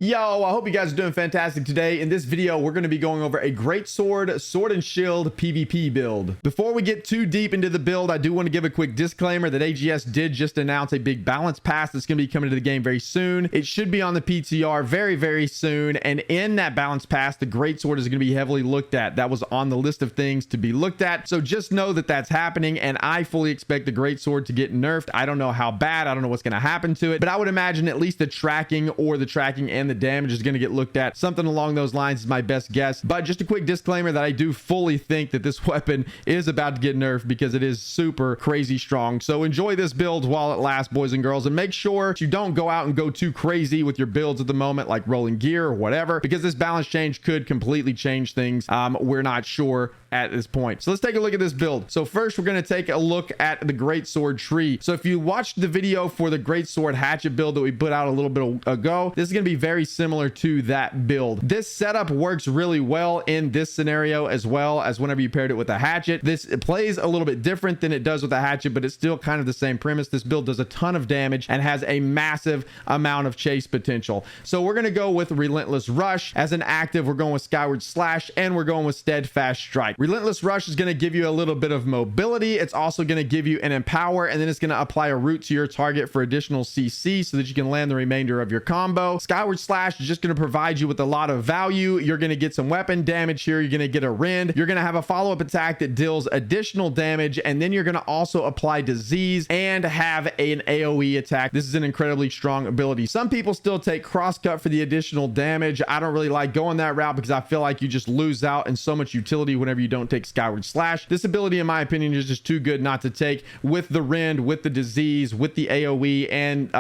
Yo, I hope you guys are doing fantastic today. In this video, we're going to be going over a Greatsword, Sword and Shield PvP build. Before we get too deep into the build, I do want to give a quick disclaimer that AGS did just announce a big balance pass that's going to be coming to the game very soon. It should be on the PTR very soon, and in that balance pass, the Greatsword is going to be heavily looked at. That was on the list of things to be looked at, so just know that that's happening, and I fully expect the Greatsword to get nerfed. I don't know how bad, I don't know what's going to happen to it, but I would imagine at least the tracking and the damage is going to get looked at. Something along those lines is my best guess. But just a quick disclaimer that I do fully think that this weapon is about to get nerfed because it is super crazy strong. So enjoy this build while it lasts, boys and girls, and make sure you don't go out and go too crazy with your builds at the moment, like rolling gear or whatever, because this balance change could completely change things. We're not sure at this point. So let's take a look at this build. So first, we're going to take a look at the Greatsword tree. So if you watched the video for the Greatsword hatchet build that we put out a little bit ago, this is going to be very similar to that build. This setup works really well in this scenario as well as whenever you paired it with a hatchet. It plays a little bit different than it does with a hatchet, but it's still kind of the same premise. This build does a ton of damage and has a massive amount of chase potential. So we're going to go with Relentless Rush as an active. We're going with Skyward Slash, and we're going with Steadfast Strike. Relentless Rush is going to give you a little bit of mobility. It's also going to give you an Empower, and then it's going to apply a root to your target for additional CC so that you can land the remainder of your combo. Skyward Slash is just going to provide you with a lot of value. You're going to get some weapon damage here. You're going to get a rend. You're going to have a follow-up attack that deals additional damage, and then you're going to also apply disease and have an AoE attack. This is an incredibly strong ability. Some people still take Crosscut for the additional damage. I don't really like going that route because I feel like you just lose out in so much utility whenever you don't take Skyward Slash. This ability, in my opinion, is just too good not to take, with the rend, with the disease, with the AoE, and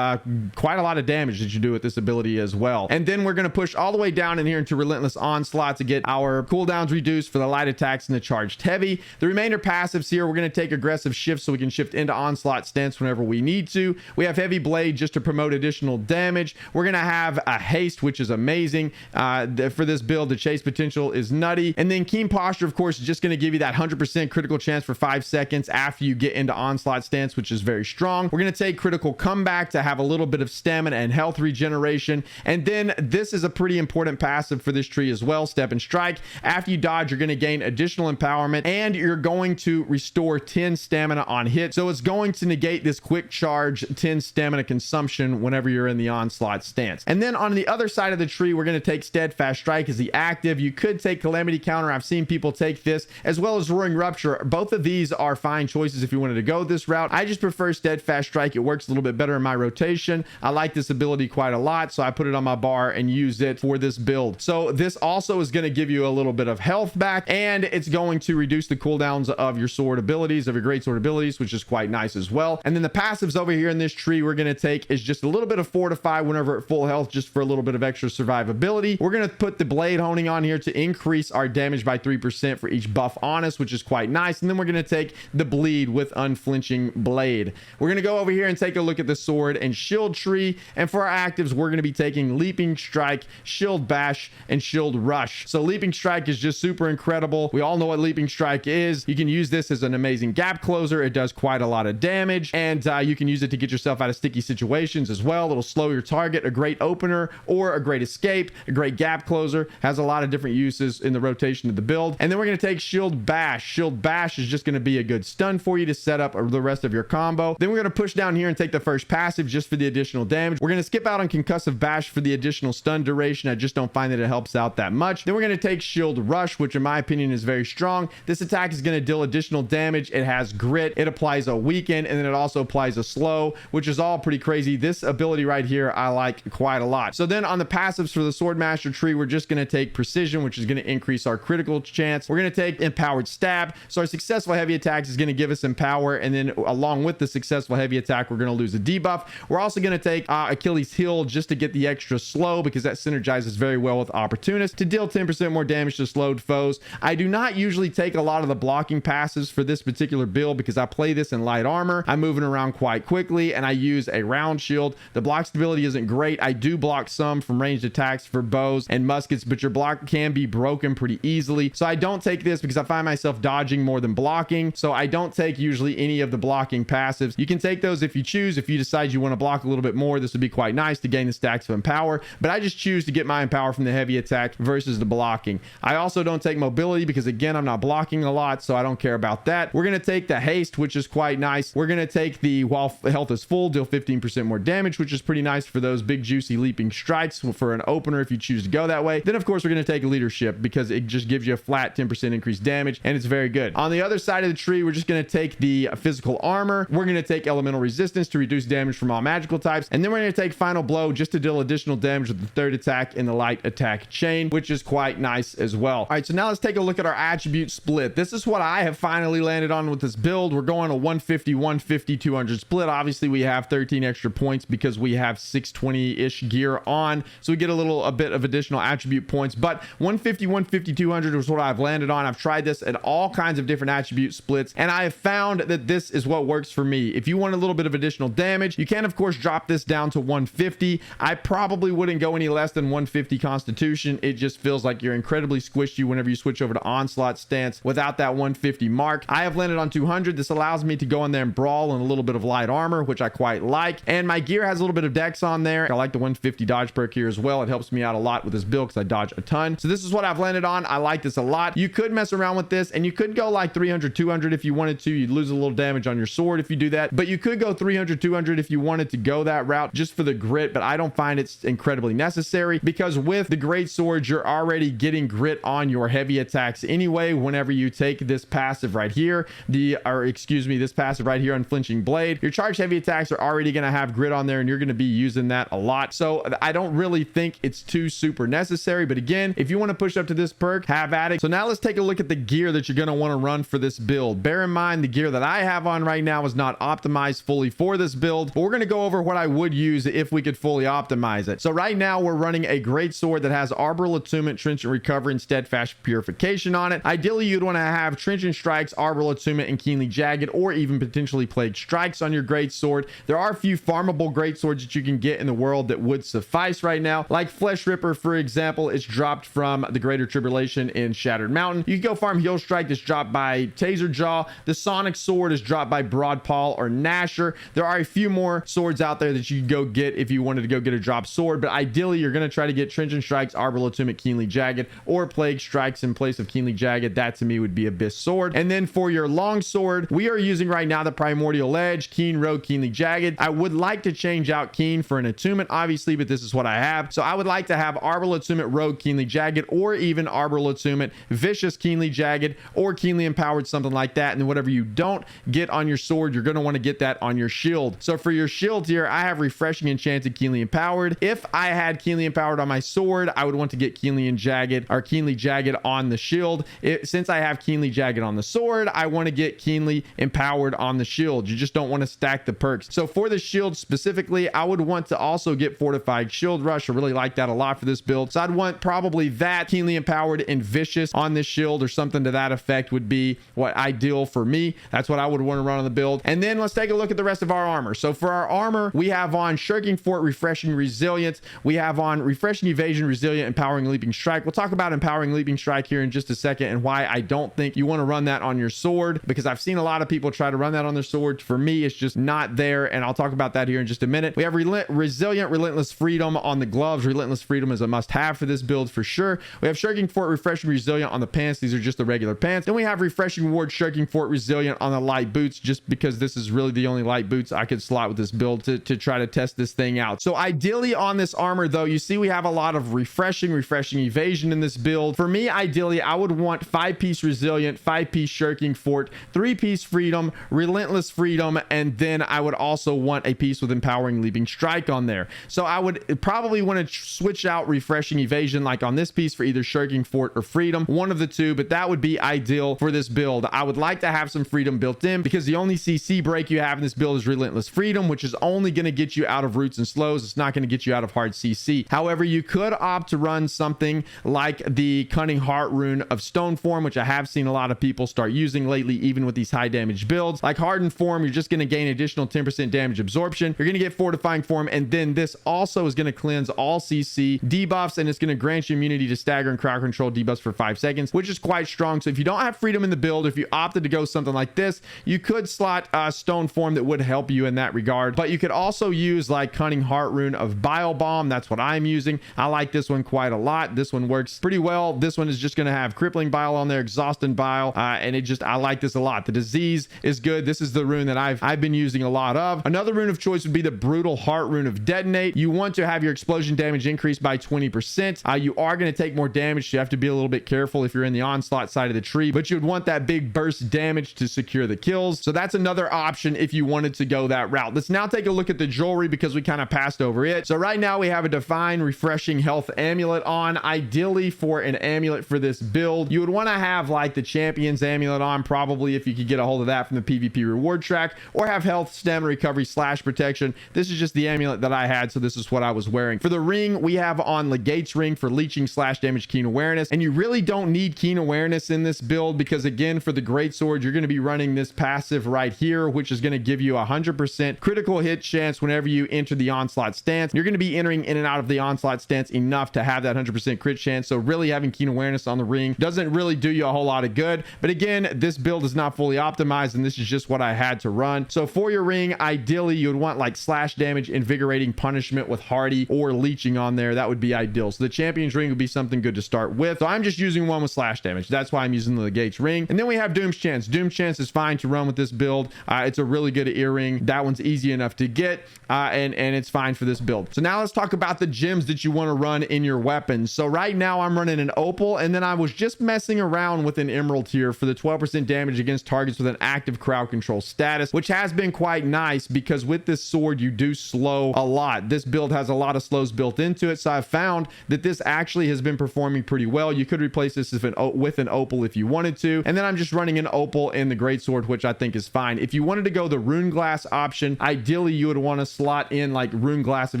quite a lot of damage that you do with this ability as well. And then we're going to push all the way down in here into Relentless Onslaught to get our cooldowns reduced for the light attacks and the charged heavy. The remainder passives here, we're going to take Aggressive Shift so we can shift into Onslaught stance whenever we need to. We have Heavy Blade just to promote additional damage. We're going to have a Haste, which is amazing for this build. The chase potential is nutty. And then Keen Posture, of course, is just going to give you that 100% critical chance for 5 seconds after you get into Onslaught stance, which is very strong. We're going to take Critical Comeback to have a little bit of stamina and health regeneration. And then this is a pretty important passive for this tree as well, Step and Strike. After you dodge, you're going to gain additional empowerment, and you're going to restore 10 stamina on hit. So it's going to negate this quick charge 10 stamina consumption whenever you're in the Onslaught stance. And then on the other side of the tree, we're going to take Steadfast Strike as the active. You could take Calamity Counter. I've seen people take this, as well as Roaring Rupture. Both of these are fine choices if you wanted to go this route. I just prefer Steadfast Strike. It works a little bit better in my rotation. I like this ability quite a lot, so I put it on my bar and used it for this build. So this also is going to give you a little bit of health back, and it's going to reduce the cooldowns of your sword abilities, of your Greatsword abilities, which is quite nice as well. And then the passives over here in this tree we're going to take is just a little bit of Fortify whenever at full health, just for a little bit of extra survivability. We're going to put the Blade Honing on here to increase our damage by 3% for each buff on us, which is quite nice. And then we're going to take the Bleed with Unflinching Blade. We're going to go over here and take a look at the Sword and Shield tree, and for our actives we're going to be taking Leaping Strike, Shield Bash, and Shield Rush. So Leaping Strike is just super incredible. We all know what Leaping Strike is. You can use this as an amazing gap closer. It does quite a lot of damage, and you can use it to get yourself out of sticky situations as well. It'll slow your target. A great opener or a great escape, a great gap closer. Has a lot of different uses in the rotation of the build. And then we're going to take Shield Bash. Shield Bash is just going to be a good stun for you to set up the rest of your combo. Then we're going to push down here and take the first passive just for the additional damage. We're going to skip out on Concussive Bash for the additional stun duration. I just don't find that it helps out that much. Then we're going to take Shield Rush, which in my opinion is very strong. This attack is going to deal additional damage. It has grit. It applies a weaken, and then it also applies a slow, which is all pretty crazy. This ability right here I like quite a lot. So then on the passives for the Swordmaster tree, we're just going to take Precision, which is going to increase our critical chance. We're going to take Empowered Stab. So our successful heavy attacks is going to give us Empower, and then along with the successful heavy attack, we're going to lose a debuff. We're also going to take Achilles Heel just to get the extra slow, because that synergizes very well with Opportunist to deal 10% more damage to slowed foes. I do not usually take a lot of the blocking passes for this particular build because I play this in light armor. I'm moving around quite quickly, and I use a round shield. The block stability isn't great. I do block some from ranged attacks for bows and muskets, but your block can be broken pretty easily. So I don't take this because I find myself dodging more than blocking. So I don't take usually any of the blocking passives. You can take those if you choose. If you decide you want to block a little bit more, this would be quite nice to gain the stacks of empower. Empower, but I just choose to get my Empower from the heavy attack versus the blocking. I also don't take mobility because, again, I'm not blocking a lot, so I don't care about that. We're going to take the haste, which is quite nice. We're going to take the while health is full, deal 15% more damage, which is pretty nice for those big juicy leaping strikes for an opener if you choose to go that way. Then of course we're going to take leadership because it just gives you a flat 10% increased damage, and it's very good. On the other side of the tree, we're just going to take the physical armor. We're going to take elemental resistance to reduce damage from all magical types, and then we're going to take final blow just to deal additional damage with the third attack in the light attack chain, which is quite nice as well. All right, so now let's take a look at our attribute split. This is what I have finally landed on with this build. We're going a 150 150 200 split. Obviously we have 13 extra points because we have 620-ish gear on, so we get a bit of additional attribute points, but 150 150 200 was what I've landed on. I've tried this at all kinds of different attribute splits, and I have found that this is what works for me. If you want a little bit of additional damage, you can of course drop this down to 150. I probably wouldn't go any less than 150 constitution. It just feels like you're incredibly squishy whenever you switch over to onslaught stance without that 150 mark. I have landed on 200. This allows me to go in there and brawl in a little bit of light armor, which I quite like, and my gear has a little bit of dex on there. I like the 150 dodge perk here as well. It helps me out a lot with this build because I dodge a ton. So this is what I've landed on. I like this a lot. You could mess around with this, and you could go like 300 200 if you wanted to. You'd lose a little damage on your sword if you do that, but you could go 300 200 if you wanted to go that route just for the grit, but I don't find it's incredibly necessary because with the great swords you're already getting grit on your heavy attacks anyway. Whenever you take this passive right here, this passive right here, unflinching blade, your charged heavy attacks are already going to have grit on there, and you're going to be using that a lot. So I don't really think it's too super necessary, but again, if you want to push up to this perk, have at it. So now let's take a look at the gear that you're going to want to run for this build. Bear in mind the gear that I have on right now is not optimized fully for this build, but we're going to go over what I would use if we could fully optimize it. So right now we're running a great sword that has arbor attunement, trenchant recovery, and steadfast purification on it. Ideally you'd want to have trenchant strikes, arbor attunement, and keenly jagged, or even potentially plague strikes on your great sword. There are a few farmable great swords that you can get in the world that would suffice right now, like Flesh Ripper, for example. It's dropped from the Greater Tribulation in Shattered Mountain. You can go farm Heel Strike. That's dropped by Taser Jaw. The Sonic Sword is dropped by Broad Paw or Gnasher. There are a few more swords out there that you can go get if you wanted to go get a drop sword, but ideally you're going to try to get Trenchant Strikes, Arbor Attunement, Keenly Jagged, or Plague Strikes in place of Keenly Jagged. That to me would be Abyss Sword. And then for your long sword, we are using right now the Primordial Edge, Keen, Rogue, Keenly Jagged. I would like to change out Keen for an attunement, obviously, but this is what I have. So I would like to have Arbor Attunement, Rogue, Keenly Jagged, or even Arbor Attunement, Vicious, Keenly Jagged, or Keenly Empowered, something like that. And then whatever you don't get on your sword, you're going to want to get that on your shield. So for your shield here, I have Refreshing, Enchanted, Keenly Empowered. If I had Keenly Empowered on my sword, I would want to get Keenly and Jagged, or Keenly Jagged on the shield. Since I have Keenly Jagged on the sword, I want to get Keenly Empowered on the shield. You just don't want to stack the perks. So for the shield specifically, I would want to also get Fortified Shield Rush. I really like that a lot for this build. So I'd want probably that, Keenly Empowered and Vicious on this shield, or something to that effect would be what ideal for me. That's what I would want to run on the build. And then let's take a look at the rest of our armor. So for our armor, we have on Shirking Fort, Refreshing Resilience. We have on Refreshing Evasion, Resilient, Empowering Leaping Strike. We'll talk about Empowering Leaping Strike here in just a second and why I don't think you want to run that on your sword, because I've seen a lot of people try to run that on their sword. For me, it's just not there, and I'll talk about that here in just a minute. We have Resilient, Relentless Freedom on the gloves. Relentless Freedom is a must-have for this build for sure. We have Shirking Fort, Refreshing Resilient on the pants. These are just the regular pants. Then we have Refreshing Ward, Shirking Fort, Resilient on the light boots, just because this is really the only light boots I could slot with this build to try to test this thing out. So ideally on this armor though, you see we have a lot of Refreshing Evasion in this build. For me, ideally, I would want 5-piece Resilient, 5-piece Shirking Fort, 3-piece Freedom, Relentless Freedom, and then I would also want a piece with Empowering Leaping Strike on there. So I would probably want to switch out Refreshing Evasion like on this piece for either Shirking Fort or Freedom, one of the two, but that would be ideal for this build. I would like to have some Freedom built in because the only CC break you have in this build is Relentless Freedom, which is only going to get you out of roots and slows. It's not going to get you out of hard CC. However, you could opt to run something like the Cunning Heart Rune of Stone Form, which I have seen a lot of people start using lately, even with these high damage builds. Like Hardened Form, you're just going to gain additional 10% damage absorption. You're going to get Fortifying Form, and then this also is going to cleanse all CC debuffs, and it's going to grant you immunity to stagger and crowd control debuffs for 5 seconds, which is quite strong. So if you don't have Freedom in the build, if you opted to go something like this, you could slot Stone Form that would help you in that regard. But you could also use like Cunning Heart Rune of Bile bile bomb. That's what I'm using. I like this one quite a lot. This one works pretty well. This one is just going to have crippling bile on there, exhausting bile, and I like this a lot. The disease is good. This is the rune that I've been using a lot of. Another rune of choice would be the brutal heart rune of detonate. You want to have your explosion damage increased by 20%. You are going to take more damage, so you have to be a little bit careful if you're in the onslaught side of the tree, but you would want that big burst damage to secure the kills. So that's another option if you wanted to go that route. Let's now take a look at the jewelry because we kind of passed over it. So right now we have a divine refreshing health amulet on. Ideally, for an amulet for this build, you would want to have like the champion's amulet on, probably, if you could get a hold of that from the PvP reward track, or have health, stamina recovery / protection. This is just the amulet that I had, so this is what I was wearing. For the ring, we have on Legate's ring for leeching / damage keen awareness, and you really don't need keen awareness in this build because, again, for the Greatsword, you're going to be running this passive right here, which is going to give you 100% critical hit chance whenever you enter the onslaught stance. You're going to be entering in and out of the onslaught stance enough to have that 100% crit chance, so really having keen awareness on the ring doesn't really do you a whole lot of good. But again, this build is not fully optimized, and this is just what I had to run. So for your ring, ideally you would want like / damage, invigorating, punishment with hardy, or leeching on there. That would be ideal. So the champion's ring would be something good to start with. So I'm just using one with / damage. That's why I'm using the Legate's ring. And then we have Doom's Chance. Doom's Chance is fine to run with this build. It's a really good earring. That one's easy enough to get, and it's fine for this build. So now let's talk about the gems that you want to run in your weapons. So right now I'm running an opal, and then I was just messing around with an emerald here for the 12% damage against targets with an active crowd control status, which has been quite nice because with this sword you do slow a lot. This build has a lot of slows built into it, so I've found that this actually has been performing pretty well. You could replace this with an opal if you wanted to, and then I'm just running an opal in the Greatsword, which I think is fine. If you wanted to go the rune glass option, ideally you would want to slot in like rune glass of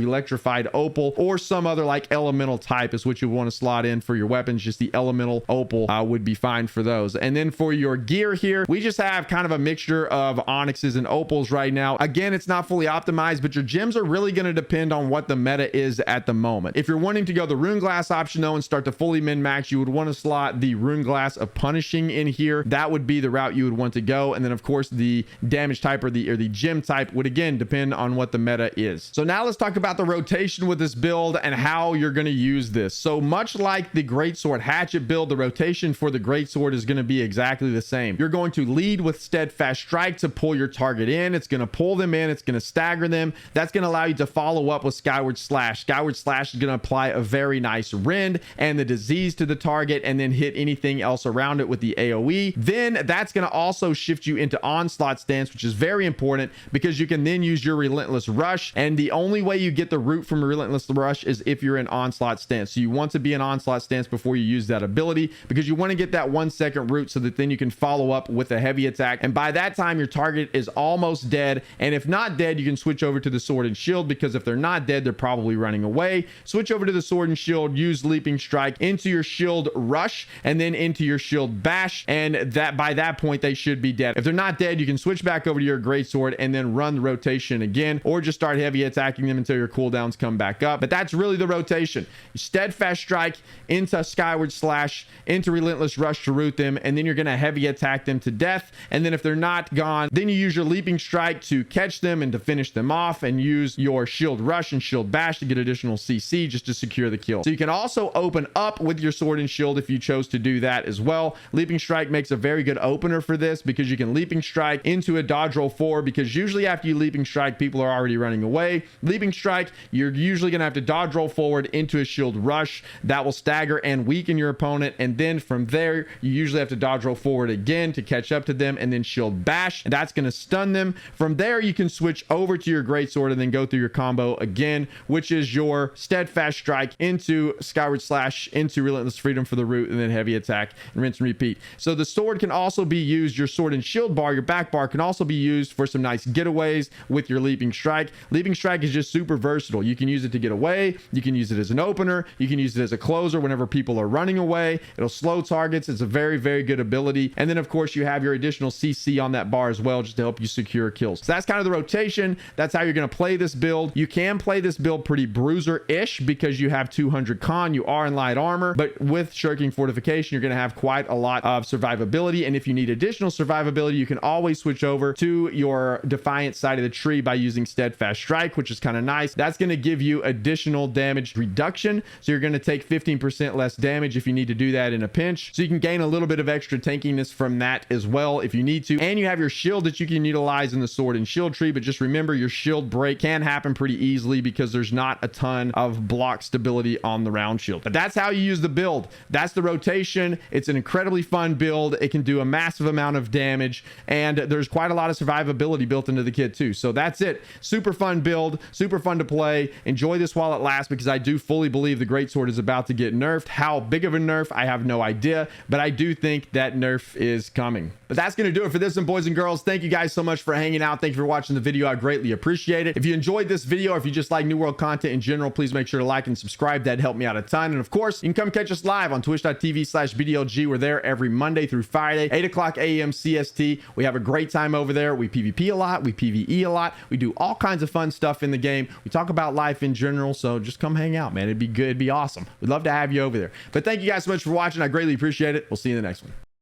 electrified opal, or some other like elemental type is what you want to slot in for your weapons. Just the elemental opal would be fine for those. And then for your gear here, we just have kind of a mixture of onyxes and opals right now. Again, it's not fully optimized, but your gems are really going to depend on what the meta is at the moment. If you're wanting to go the rune glass option though and start to fully min max, you would want to slot the rune glass of punishing in here. That would be the route you would want to go. And then of course the damage type or the gem type would again depend on what the meta is. So now let's talk about the rotation with this build and how you're going to use this. So much like the Greatsword hatchet build, the rotation for the Greatsword is going to be exactly the same. You're going to lead with steadfast strike to pull your target in. It's going to pull them in. It's going to stagger them. That's going to allow you to follow up with skyward slash. Skyward slash is going to apply a very nice rend and the disease to the target, and then hit anything else around it with the AoE. Then that's going to also shift you into onslaught stance, which is very important because you can then use your relentless rush. And the only way you get the root from a relentless rush is if you're in onslaught stance. So you want to be in onslaught stance before you use that ability, because you want to get that 1 second root so that then you can follow up with a heavy attack. And by that time, your target is almost dead. And if not dead, you can switch over to the sword and shield, because if they're not dead, they're probably running away. Switch over to the sword and shield, use leaping strike into your shield rush, and then into your shield bash. And that by that point, they should be dead. If they're not dead, you can switch back over to your Greatsword and then run the rotation again, or just start heavy attacking them until your cooldowns come back up. But that's really the rotation. Steadfast strike into skyward slash into relentless rush to root them, and then you're going to heavy attack them to death. And then if they're not gone, then you use your leaping strike to catch them and to finish them off, and use your shield rush and shield bash to get additional CC just to secure the kill. So you can also open up with your sword and shield if you chose to do that as well. Leaping strike makes a very good opener for this because you can leaping strike into a dodge roll 4, because usually after you leaping strike, people are already running away. Leaping strike, you're usually going to have to dodge roll forward into a shield rush. That will stagger and weaken your opponent, and then from there you usually have to dodge roll forward again to catch up to them, and then shield bash, and that's going to stun them. From there you can switch over to your Greatsword and then go through your combo again, which is your steadfast strike into skyward slash into relentless freedom for the root, and then heavy attack and rinse and repeat. So the sword can also be used, your sword and shield bar, your back bar can also be used for some nice getaways with your leaping strike. Leaping strike is just super versatile. You can use it to get away, you can use it as an opener, you can use it as a closer whenever people are running away. It'll slow targets. It's a very, very good ability. And then of course you have your additional CC on that bar as well, just to help you secure kills. So that's kind of the rotation. That's how you're going to play this build. You can play this build pretty bruiser-ish because you have 200 con, you are in light armor, but with shirking fortification, you're going to have quite a lot of survivability. And if you need additional survivability, you can always switch over to your defiant side of the tree by using steadfast strike, which is kind of nice. That's going to give you additional damage reduction. So you're going to take 15% less damage if you need to do that in a pinch. So you can gain a little bit of extra tankiness from that as well if you need to. And you have your shield that you can utilize in the sword and shield tree, but just remember your shield break can happen pretty easily because there's not a ton of block stability on the round shield. But that's how you use the build. That's the rotation. It's an incredibly fun build. It can do a massive amount of damage, and there's quite a lot of survivability built into the kit too. So that's it. Super fun build, super fun to play. Enjoy this while it lasts, because I do fully believe the Greatsword is about to get nerfed. How big of a nerf, I have no idea, but I do think that nerf is coming. But that's going to do it for this one, boys and girls. Thank you guys so much for hanging out. Thank you for watching the video. I greatly appreciate it. If you enjoyed this video, or if you just like New World content in general, please make sure to like and subscribe. That'd help me out a ton. And of course, you can come catch us live on twitch.tv/BDLG. We're there every Monday through Friday, 8 o'clock a.m. CST. We have a great time over there. We PvP a lot. We PvE a lot. We do all kinds of fun stuff in the game. We talk about life in general. So just come hang out, man. It'd be good. It'd be awesome. We'd love to have you over there. But thank you guys so much for watching. I greatly appreciate it. We'll see you in the next one.